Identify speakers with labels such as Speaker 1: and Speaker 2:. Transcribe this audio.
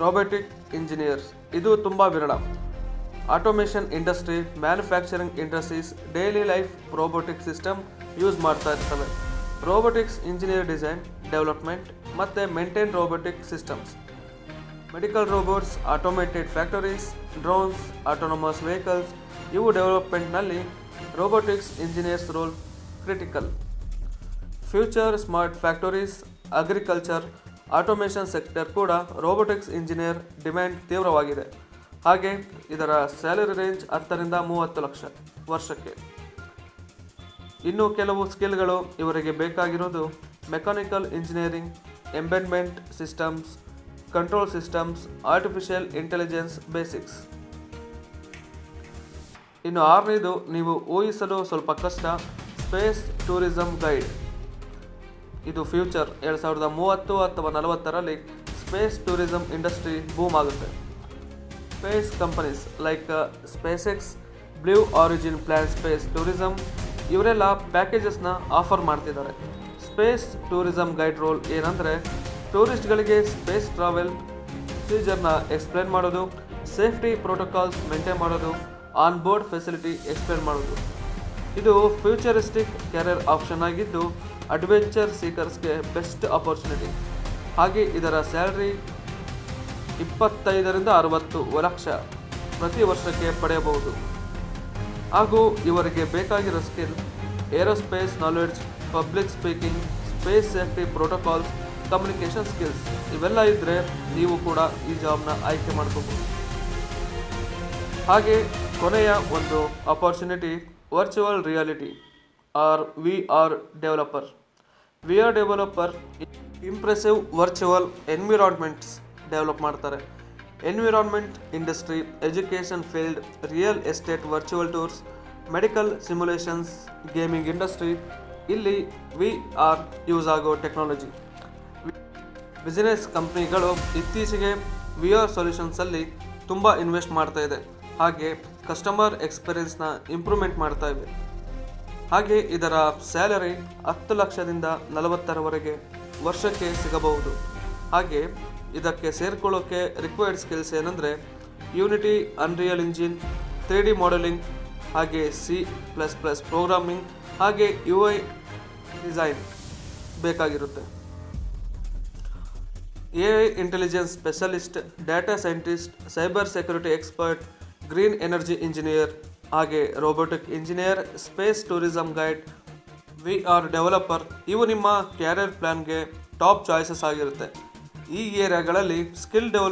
Speaker 1: Robotic engineers ಇದು ತುಂಬ ವಿರಳ. Automation industry, manufacturing industries daily life robotic system use ಮಾಡ್ತಾ ಇರ್ತವೆ. ರೋಬೋಟಿಕ್ಸ್ ಇಂಜಿನಿಯರ್ ಡಿಸೈನ್, ಡೆವಲಪ್ಮೆಂಟ್ ಮತ್ತು maintain robotic systems, medical robots, automated factories, drones, autonomous vehicles ಇವು ಡೆವಲಪ್ಮೆಂಟ್ನಲ್ಲಿ robotics engineers role critical. Future smart factories, agriculture, automation sector ಕೂಡ robotics engineer demand ತೀವ್ರವಾಗಿದೆ. ಹಾಗೆ ಇದರ salary range 10 ರಿಂದ 30 ಲಕ್ಷ ವರ್ಷಕ್ಕೆ. ಇನ್ನು ಕೆಲವು ಸ್ಕಿಲ್ಗಳು ಇವರಿಗೆ ಬೇಕಾಗಿರೋದು mechanical engineering, embedment systems, control systems, artificial intelligence basics. ಇನ್ನು 6ನೇದು ನೀವು ಊಹಿಸಲು ಸ್ವಲ್ಪ ಕಷ್ಟ, ಸ್ಪೇಸ್ ಟೂರಿಸಂ ಗೈಡ್. ಇದು ಫ್ಯೂಚರ್ 2030 ಅಥವಾ 40ರಲ್ಲಿ ಸ್ಪೇಸ್ ಟೂರಿಸಂ ಇಂಡಸ್ಟ್ರಿ ಬೂಮ್ ಆಗುತ್ತೆ. Space companies like SpaceX, Blue Origin plan space tourism ಇವರೆಲ್ಲ ಪ್ಯಾಕೇಜಸ್ನ ಆಫರ್ ಮಾಡ್ತಿದ್ದಾರೆ. ಸ್ಪೇಸ್ ಟೂರಿಸಂ ಗೈಡ್ ರೋಲ್ ಏನಂದರೆ ಟೂರಿಸ್ಟ್ಗಳಿಗೆ ಸ್ಪೇಸ್ ಟ್ರಾವೆಲ್ ಪ್ರೊಸೀಜರ್ನ ಎಕ್ಸ್ಪ್ಲೇನ್ ಮಾಡೋದು, ಸೇಫ್ಟಿ ಪ್ರೋಟೋಕಾಲ್ಸ್ ಮೇಂಟೈನ್ ಮಾಡೋದು, ಆನ್ ಬೋರ್ಡ್ ಫೆಸಿಲಿಟಿ ಎಕ್ಸ್ಪ್ಲೇನ್ ಮಾಡೋದು. ಇದು ಫ್ಯೂಚರಿಸ್ಟಿಕ್ ಕ್ಯಾರಿಯರ್ ಆಪ್ಷನ್ ಆಗಿದ್ದು ಅಡ್ವೆಂಚರ್ ಸೀಕರ್ಸ್ಗೆ ಬೆಸ್ಟ್ ಆಪರ್ಚುನಿಟಿ. ಹಾಗೆ ಇದರ ಸ್ಯಾಲರಿ 25 ರಿಂದ 60 ಲಕ್ಷ ಪ್ರತಿ ವರ್ಷಕ್ಕೆ ಪಡೆಯಬಹುದು. ಹಾಗೂ ಇವರಿಗೆ ಬೇಕಾಗಿರೋ skill aerospace knowledge, public speaking, space safety protocols, communication skills ಇವೆಲ್ಲ ಇದ್ದರೆ ನೀವು ಕೂಡ ಈ ಜಾಬ್ನ ಆಯ್ಕೆ ಮಾಡ್ಕೋಬಹುದು. ಹಾಗೆ ಕೊನೆಯ ಒಂದು opportunity virtual reality or VR developer. VR developer impressive virtual environments develop ಮಾಡ್ತಾರೆ. Environment industry, education field, real estate virtual tours, medical simulations, gaming industry ಇಲ್ಲಿ VR ಯೂಸ್ ಆಗೋ ಟೆಕ್ನಾಲಜಿ. ಬಿಸಿನೆಸ್ ಕಂಪ್ನಿಗಳು ಇತ್ತೀಚೆಗೆ VR ಸೊಲ್ಯೂಷನ್ಸಲ್ಲಿ ತುಂಬ ಇನ್ವೆಸ್ಟ್ ಮಾಡ್ತಾ ಇದೆ. ಹಾಗೆ ಕಸ್ಟಮರ್ ಎಕ್ಸ್ಪೀರಿಯನ್ಸ್ನ ಇಂಪ್ರೂವ್ಮೆಂಟ್ ಮಾಡ್ತಾ ಇವೆ. ಹಾಗೆ ಇದರ ಸ್ಯಾಲರಿ 10 ಲಕ್ಷದಿಂದ 40ರವರೆಗೆ ವರ್ಷಕ್ಕೆ ಸಿಗಬಹುದು. ಹಾಗೆ ಇದಕ್ಕೆ ಸೇರ್ಕೊಳ್ಳೋಕ್ಕೆ ರಿಕ್ವೈರ್ಡ್ ಸ್ಕಿಲ್ಸ್ ಏನಂದರೆ Unity, Unreal engine, 3D modelling, ಹಾಗೆ C++ ಪ್ರೋಗ್ರಾಮಿಂಗ್, ಹಾಗೆ UI ಡಿಸೈನ್ ಬೇಕಾಗಿರುತ್ತೆ. AI intelligence specialist, data scientist, cyber security expert, green energy engineer, ಹಾಗೆ robotic engineer, space tourism guide, VR developer ಇವು ನಿಮ್ಮ ಕ್ಯಾರಿಯರ್ ಪ್ಲಾನ್ಗೆ ಟಾಪ್ ಚಾಯ್ಸಸ್ ಆಗಿರುತ್ತೆ. ಈ ಏರಿಯಾಗಳಲ್ಲಿ skill develop